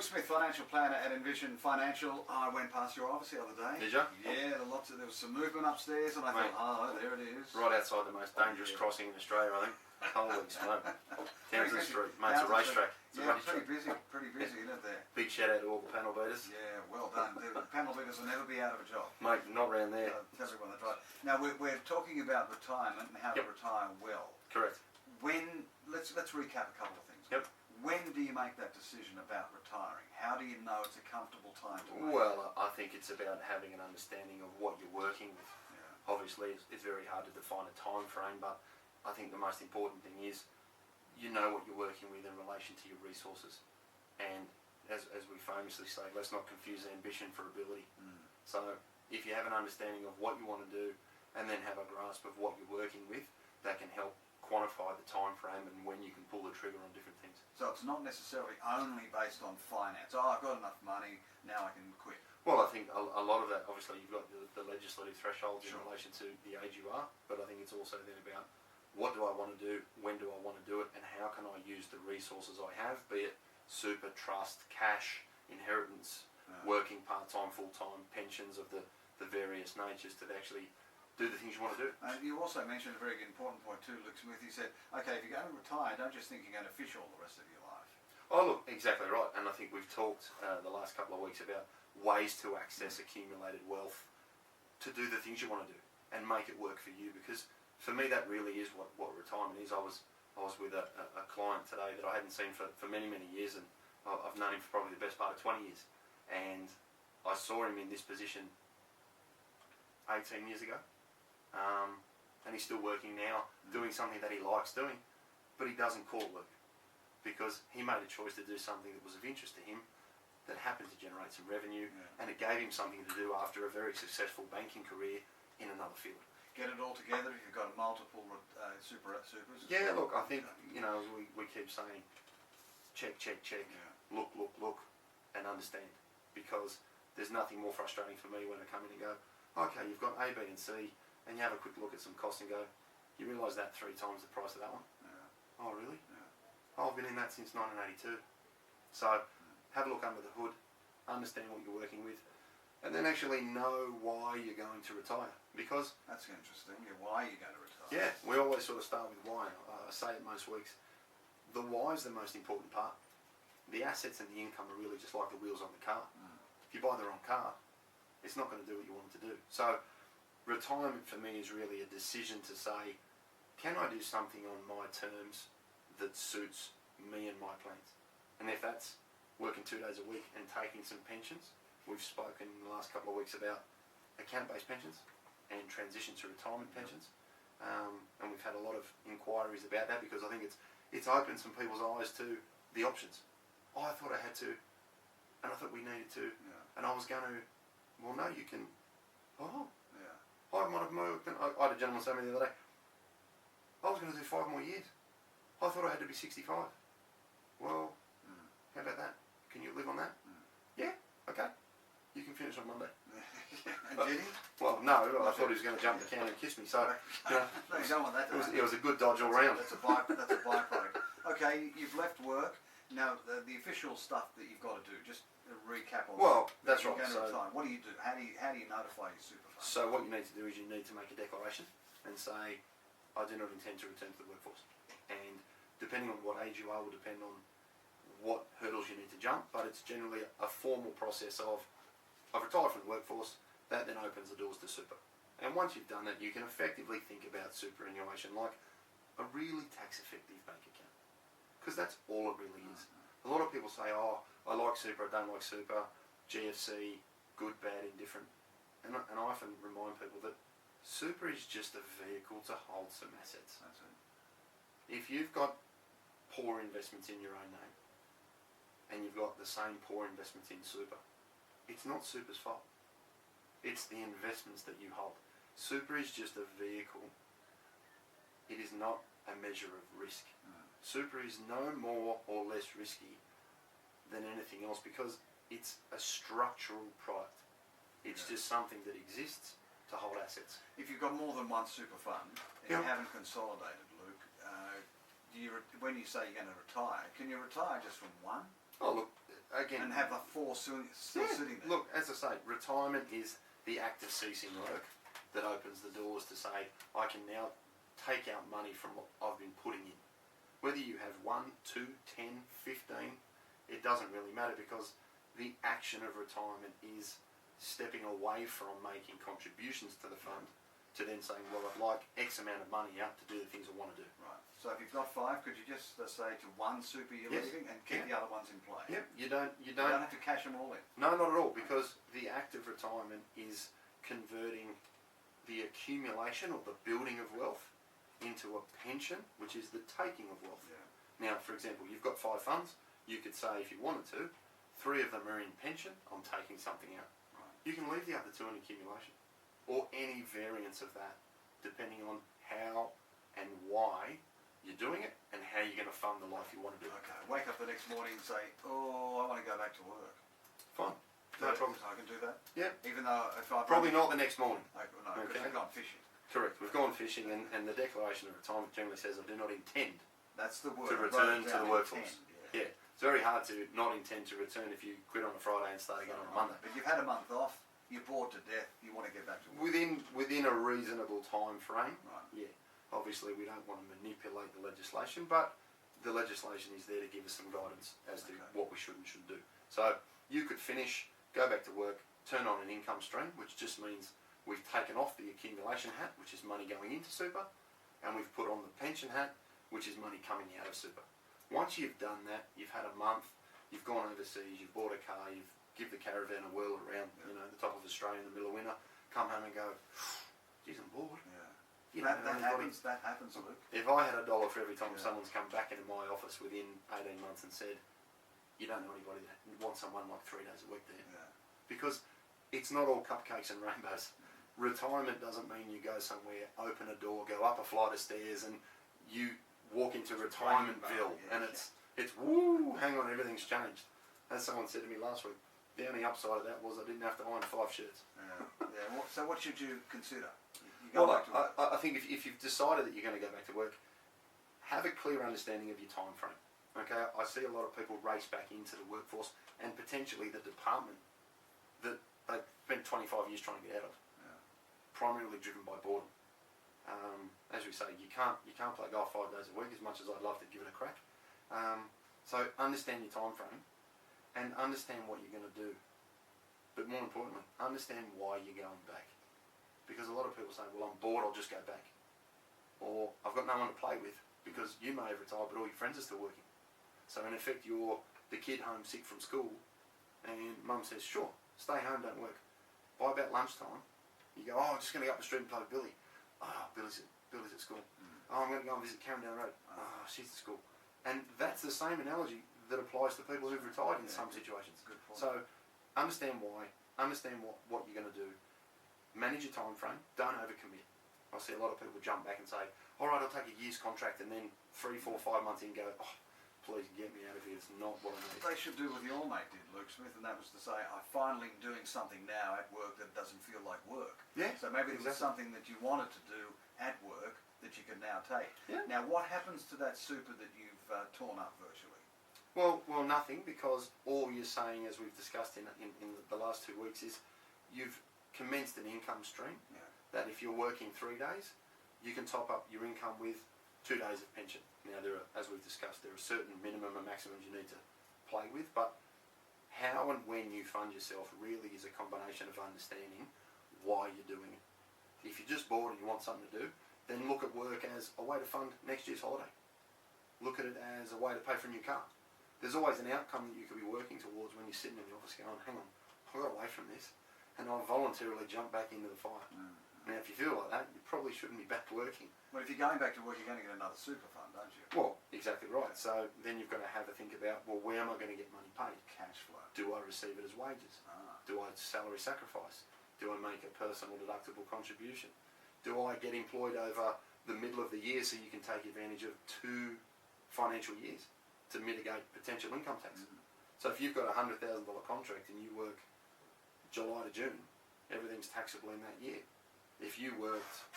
Luke Smith, financial planner at Envision Financial. I went past your office the other day. Did you? Yeah, there was some movement upstairs, and I Mate, thought, there it is. Right outside the most dangerous crossing in Australia, I think. Holy smoke. Townsend Street, mate, it's a racetrack. Pretty busy, isn't it there? Big shout out to all the panel beaters. Yeah, well done. The panel beaters will never be out of a job. Mate, not round there. Tell everyone that's right. Now, we're talking about retirement and how to retire well. Correct. Let's recap a couple of things. Yep. When do you make that decision about retiring? How do you know it's a comfortable time to make? Well, I think it's about having an understanding of what you're working with. Yeah. Obviously, it's very hard to define a time frame, but I think the most important thing is you know what you're working with in relation to your resources. And as we famously say, let's not confuse ambition for ability. So if you have an understanding of what you want to do and then have a grasp of what you're working with, that can help quantify the time frame and when you can pull the trigger on different things. So it's not necessarily only based on finance. Oh, I've got enough money, now I can quit. Well, I think a lot of that, obviously you've got the legislative thresholds in relation to the age you are, but I think it's also then about what do I want to do, when do I want to do it, and how can I use the resources I have, be it super, trust, cash, inheritance, working part-time, full-time, pensions of the various natures to actually do the things you want to do. And you also mentioned a very important point too, Luke Smith. You said, okay, if you're going to retire, don't just think you're going to fish all the rest of your life. Oh, look, exactly right. And I think we've talked the last couple of weeks about ways to access accumulated wealth to do the things you want to do and make it work for you. Because for me, that really is what retirement is. I was with a client today that I hadn't seen for many, many years, and I've known him for probably the best part of 20 years. And I saw him in this position 18 years ago. And he's still working now, doing something that he likes doing, but he doesn't call it work because he made a choice to do something that was of interest to him, that happened to generate some revenue, and it gave him something to do after a very successful banking career in another field. Get it all together if you've got multiple supers. Yeah, look, I think, we keep saying, check, look, and understand, because there's nothing more frustrating for me when I come in and go, okay, you've got A, B and C, and you have a quick look at some costs and go, you realise that 3 times the price of that one? Yeah. Oh, really? Yeah. Oh, I've been in that since 1982. So, have a look under the hood, understand what you're working with, and then actually know why you're going to retire. Because... That's interesting. Yeah, why are you going to retire? Yeah, we always sort of start with why. I say it most weeks. The why is the most important part. The assets and the income are really just like the wheels on the car. If you buy the wrong car, it's not going to do what you want it to do. So, retirement for me is really a decision to say, can I do something on my terms that suits me and my plans? And if that's working 2 days a week and taking some pensions, we've spoken in the last couple of weeks about account-based pensions and transition to retirement pensions. And we've had a lot of inquiries about that because I think it's opened some people's eyes to the options. Oh, I thought I had to, and I thought we needed to, and I was going to, well, no, you can, I might have moved. I had a gentleman say to me the other day, I was going to do 5 more years. I thought I had to be 65. Well, how about that? Can you live on that? Yeah, okay. You can finish on Monday. And did he? Well, no, I thought he was going to jump the can and kiss me. So, no, you don't want that. It was a good dodge all round. That's a byproduct. Okay, you've left work. Now, the official stuff that you've got to do, just a recap on that's right. So, what do you do? How do you notify your super fund? So what you need to do is you need to make a declaration and say, I do not intend to return to the workforce. And depending on what age you are will depend on what hurdles you need to jump, but it's generally a formal process of, I've retired from the workforce, that then opens the doors to super. And once you've done that, you can effectively think about superannuation like a really tax-effective bank account. Because that's all it really is. A lot of people say, oh, I like super, I don't like super, GFC, good, bad, indifferent. And I often remind people that super is just a vehicle to hold some assets. That's it. If you've got poor investments in your own name, and you've got the same poor investments in super, it's not super's fault. It's the investments that you hold. Super is just a vehicle. It is not a measure of risk. Super is no more or less risky than anything else because it's a structural product. It's just something that exists to hold assets. If you've got more than one super fund and you haven't consolidated, Luke, when you say you're going to retire, can you retire just from one? Oh, look, again, and have the four still sitting there. look, as I say, retirement is the act of ceasing work that opens the doors to say, I can now take out money from what I've been putting in. Whether you have 1, 2, 10, 15, it doesn't really matter, because the action of retirement is stepping away from making contributions to the fund to then saying, well, I'd like X amount of money out to do the things I want to do. Right. So if you've got 5, could you just say to one super you're Yes. leaving and keep the other ones in play? Yep, you don't You don't have to cash them all in. No, not at all, because the act of retirement is converting the accumulation or the building of wealth into a pension, which is the taking of wealth. Yeah. Now, for example, you've got 5 funds. You could say, if you wanted to, 3 of them are in pension, I'm taking something out. Right. You can leave the other 2 in accumulation, or any variance of that, depending on how and why you're doing it and how you're going to fund the life you want to do. Okay. Wake up the next morning and say, oh, I want to go back to work. Fine, no problem. I can do that? Yeah. Even though if I've Probably not the next morning. No, because Okay. I've gone fishing. Correct. We've gone fishing, and the Declaration of Retirement generally says, I do not intend That's the word. to I wrote return it to down, the workforce. intend, Yeah, it's very hard to not intend to return if you quit on a Friday and start again on a Monday. But you've had a month off, you're bored to death, you want to get back to work. Within a reasonable time frame, Right. yeah. Obviously, we don't want to manipulate the legislation, but the legislation is there to give us some guidance as to Okay. what we should and shouldn't do. So you could finish, go back to work, turn on an income stream, which just means we've taken off the accumulation hat, which is money going into super, and we've put on the pension hat, which is money coming out of super. Once you've done that, you've had a month, you've gone overseas, you've bought a car, you've give the caravan a whirl around, the top of Australia in the middle of winter, come home and go, geez, I'm bored. Yeah. You That don't know anybody. happens, Luke. If I had $1 for every time Yeah. someone's come back into my office within 18 months and said, you don't know anybody that wants someone like 3 days a week there. Yeah. Because it's not all cupcakes and rainbows. Retirement doesn't mean you go somewhere, open a door, go up a flight of stairs, and you walk into Retirementville, Yeah, and it's woo, hang on, everything's changed. As someone said to me last week, the only upside of that was I didn't have to iron 5 shirts. Yeah. So what should you consider? You go Well, back to work. I think if you've decided that you're going to go back to work, have a clear understanding of your time frame. Okay, I see a lot of people race back into the workforce and potentially the department that they've spent 25 years trying to get out of, Yeah. primarily driven by boredom. As we say, you can't play golf 5 days a week, as much as I'd love to give it a crack. So understand your time frame and understand what you're going to do. But more importantly, understand why you're going back. Because a lot of people say, well, I'm bored, I'll just go back. Or I've got no one to play with, because you may have retired, but all your friends are still working. So in effect, you're the kid home sick from school, and mum says, sure, stay home, don't work. By about lunchtime, you go, oh, I'm just going to go up the street and play with Billy. Oh, Billy's at school. Oh, I'm going to go and visit Karen down the road. Oh, she's at school. And that's the same analogy that applies to people who've retired in some situations. Good point. So understand why, understand what you're going to do, manage your time frame, don't overcommit. I see a lot of people jump back and say, all right, I'll take a year's contract, and then 3, 4, 5 months in go, oh, please get me out of here, it's not what I need. They should do what your old mate did, Luke Smith, and that was to say, I'm finally doing something now at work that doesn't feel like work. Yeah, So maybe it was exactly. something that you wanted to do at work that you can now take. Yeah. Now, what happens to that super that you've torn up virtually? Well, nothing, because all you're saying, as we've discussed in the last 2 weeks, is you've commenced an income stream Yeah. that if you're working 3 days, you can top up your income with 2 days of pension. Now, there are, as we've discussed, there are certain minimum and maximums you need to play with, but how and when you fund yourself really is a combination of understanding why you're doing it. If you're just bored and you want something to do, then look at work as a way to fund next year's holiday. Look at it as a way to pay for a new car. There's always an outcome that you could be working towards when you're sitting in the office going, hang on, I got away from this, and I'll voluntarily jump back into the fire. Now, if you feel like that, you probably shouldn't be back working. Well, if you're going back to work, you're going to get another super fund, don't you? Well, exactly right. So then you've got to have a think about, well, where am I going to get money paid? Cash flow. Do I receive it as wages? Do I salary sacrifice? Do I make a personal deductible contribution? Do I get employed over the middle of the year so you can take advantage of 2 financial years to mitigate potential income tax? So if you've got a $100,000 contract and you work July to June, everything's taxable in that year. If you worked,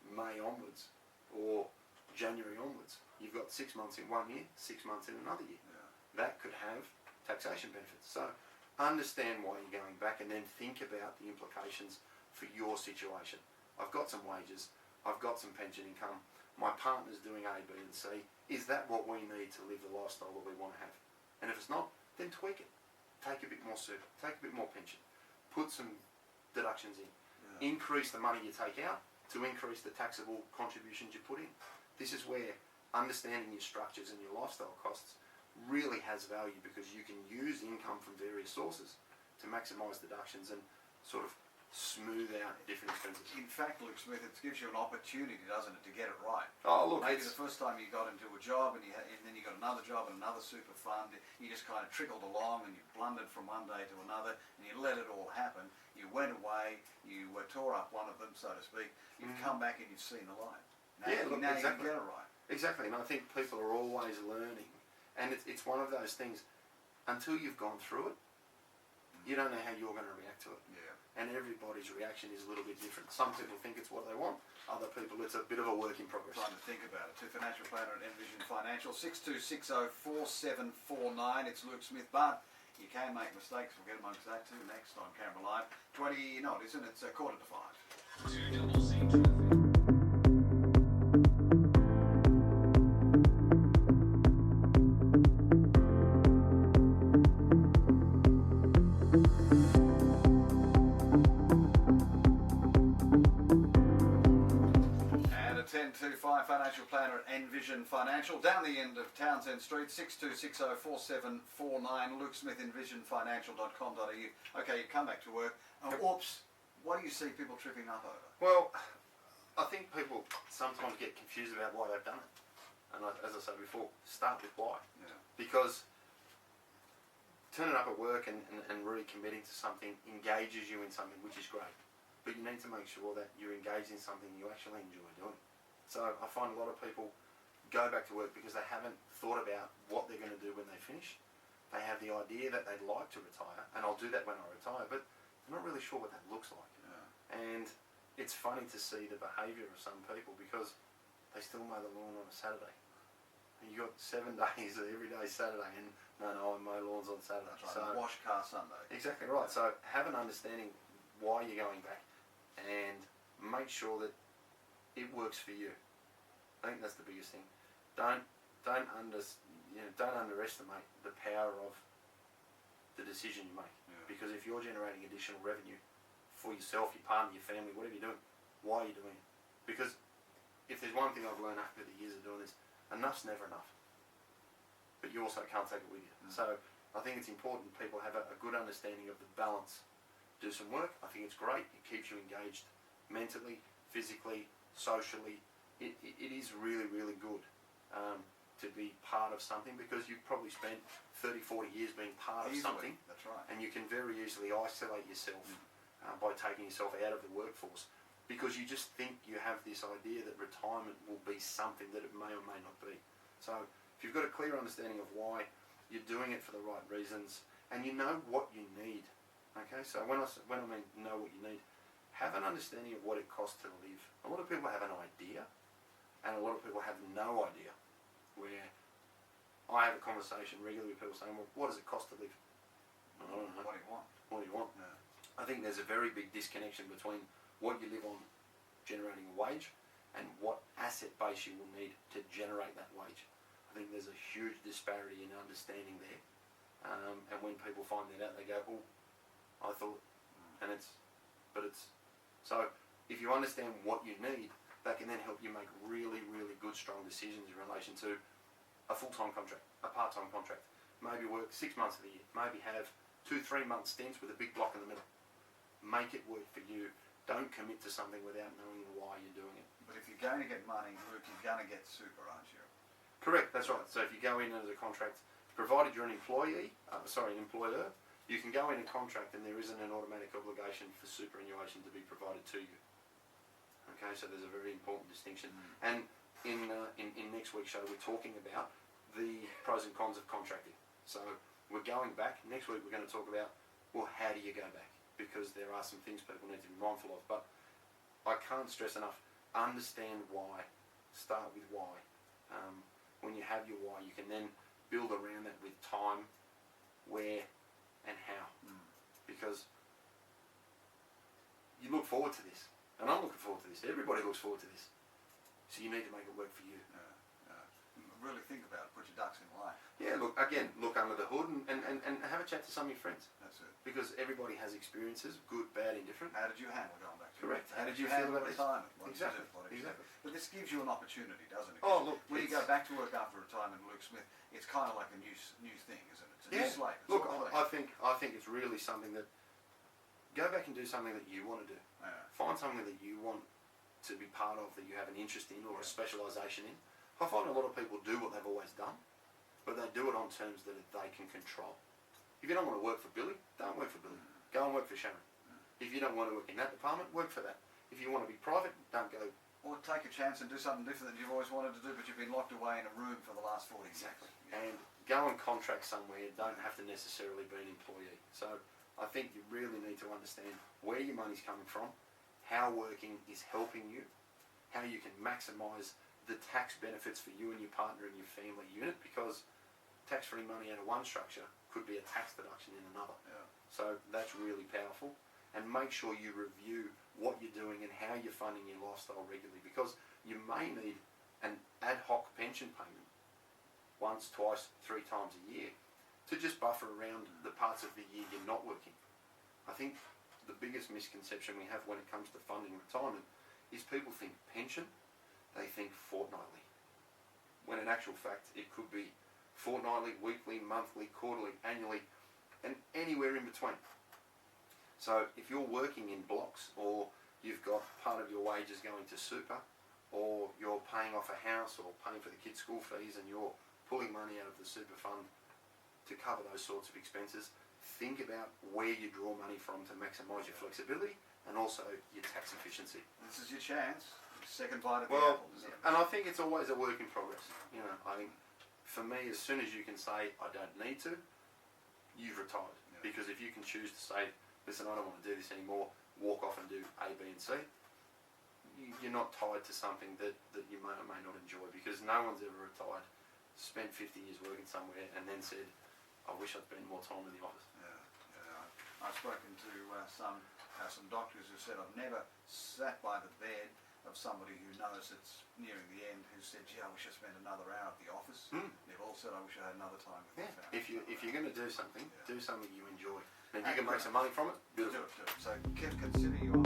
May onwards or January onwards, you've got 6 months in 1 year, 6 months in another year. Yeah. That could have taxation benefits. So understand why you're going back, and then think about the implications for your situation. I've got some wages, I've got some pension income, my partner's doing A, B and C. Is that what we need to live the lifestyle that we want to have? And if it's not, then tweak it. Take a bit more super, take a bit more pension, put some deductions in, increase the money you take out to increase the taxable contributions you put in. This is where understanding your structures and your lifestyle costs really has value, because you can use income from various sources to maximise deductions and sort of smooth out different expenses. In fact, Luke Smith, it gives you an opportunity, doesn't it, to get it right? Oh, look, Maybe the first time you got into a job and then you got another job and another super fund, you just kind of trickled along and you blundered from one day to another and you let it all happen. You went away, you tore up one of them, so to speak. You've come back and you've seen the light. Now, now exactly. you can get it right. Exactly, and I think people are always learning, and it's one of those things, until you've gone through it, you don't know how you're going to react to it. Yeah. And everybody's reaction is a little bit different. Some people think it's what they want, other people it's a bit of a work in progress. Time to think about it. To Financial Planner at Envision Financial, 62604749. It's Luke Smith, but you can make mistakes. We'll get amongst that too next on Camera Live. 20, no it isn't, it's 5:45. And at 10:25, Financial Planner at Envision Financial, down the end of Townsend Street, 62604749. Luke Smith, envisionfinancial.com.au. Okay, you come back to work. Oops, what do you see people tripping up over? Well, I think people sometimes get confused about why they've done it. And as I said before, start with why. Yeah. Because turning up at work and really committing to something engages you in something, which is great. But you need to make sure that you're engaged in something you actually enjoy doing. So I find a lot of people go back to work because they haven't thought about what they're going to do when they finish. They have the idea that they'd like to retire, and I'll do that when I retire, but they're not really sure what that looks like. Yeah. And it's funny to see the behaviour of some people, because they still mow the lawn on a Saturday. And you got 7 days, every day Saturday, and no, I mow lawns on Saturday. That's right, wash car Sunday. Exactly right. So have an understanding why you're going back, and make sure that it works for you. I think that's the biggest thing. Don't underestimate the power of the decision you make. Yeah. Because if you're generating additional revenue for yourself, your partner, your family, whatever you're doing, why are you doing it? Because if there's one thing I've learned after the years of doing this, enough's never enough. But you also can't take it with you. So I think it's important people have a good understanding of the balance. Do some work. I think it's great. It keeps you engaged mentally, physically, socially. It is really, really good to be part of something, because you've probably spent 30, 40 years being part of something. That's right. And you can very easily isolate yourself by taking yourself out of the workforce, because you just think you have this idea that retirement will be something that it may or may not be. So if you've got a clear understanding of why you're doing it for the right reasons, and you know what you need. Okay, so when I mean know what you need, have an understanding of what it costs to live. A lot of people have an idea, and a lot of people have no idea. Where I have a conversation regularly with people saying, well, what does it cost to live? I don't know. What do you want? What do you want? Yeah. I think there's a very big disconnection between what you live on generating a wage and what asset base you will need to generate that wage. I think there's a huge disparity in understanding there. And when people find that out, they go, oh, I thought, and so if you understand what you need, that can then help you make really, really good, strong decisions in relation to a full-time contract, a part-time contract. Maybe work 6 months of the year, maybe have 2-3 month stints with a big block in the middle. Make it work for you. Don't commit to something without knowing why you're doing it. But if you're going to get money, Luke, you're going to get super, aren't you? Correct, that's right. So if you go in as a contract, provided you're an employer, you can go in a contract and there isn't an automatic obligation for superannuation to be provided to you. Okay, so there's a very important distinction. And in next week's show, we're talking about the pros and cons of contracting. So we're going back. Next week, we're going to talk about, well, how do you go back? Because there are some things people need to be mindful of. But I can't stress enough, understand why. Start with why. When you have your why, you can then build around that with time where, and how. Mm. Because you look forward to this, and I'm looking forward to this. Everybody looks forward to this. So you need to make it work for you. Really think about it. Put your ducks in line. Yeah, look under the hood and have a chat to some of your friends. That's it. Because everybody has experiences, good, bad, indifferent. How did you handle going back to Correct. How did you feel handle about this? retirement? What did you Exactly. do? What did you do? Exactly. But this gives you an opportunity, doesn't it? Oh, look, when you go back to work after retirement, Luke Smith, it's kind of like a new thing, isn't it? It's a new slate. It's Look, all clean. I think it's really something that go back and do something that you want to do. Yeah. Find something that you want to be part of, that you have an interest in or a Yeah. specialisation in. I find a lot of people do what they've always done, but they do it on terms that they can control. If you don't want to work for Billy, don't work for Billy. Go and work for Sharon. If you don't want to work in that department, work for that. If you want to be private, don't go. Or take a chance and do something different that you've always wanted to do, but you've been locked away in a room for the last 40 years. And go and contract somewhere. You don't have to necessarily be an employee. So I think you really need to understand where your money's coming from, how working is helping you, how you can maximise the tax benefits for you and your partner and your family unit, because tax-free money out of one structure could be a tax deduction in another. Yeah. So that's really powerful. And make sure you review what you're doing and how you're funding your lifestyle regularly, because you may need an ad hoc pension payment once, twice, 3 times a year to just buffer around the parts of the year you're not working. I think the biggest misconception we have when it comes to funding retirement is people think pension, they think fortnightly, when in actual fact it could be fortnightly, weekly, monthly, quarterly, annually, and anywhere in between. So if you're working in blocks, or you've got part of your wages going to super, or you're paying off a house or paying for the kids' school fees and you're pulling money out of the super fund to cover those sorts of expenses, think about where you draw money from to maximise your flexibility and also your tax efficiency. This is your chance. Second bite of the Well, apple. Isn't it? and I think it's always a work in progress. You know, I think for me, as soon as you can say, I don't need to, you've retired. Yeah. Because Because if you can choose to say, listen, I don't want to do this anymore, walk off and do A, B and C, you're not tied to something that you may or may not enjoy, because no one's ever retired, spent 50 years working somewhere and then said, I wish I'd spent more time in the office. I've spoken to some doctors who said, I've never sat by the bed of somebody who knows it's nearing the end who said, gee, I wish I spent another hour at the office. They've all said, I wish I had another time with my family. If you're going to do something, Yeah. do something you enjoy. And if you can make some money from it, Do beautiful. it. So consider your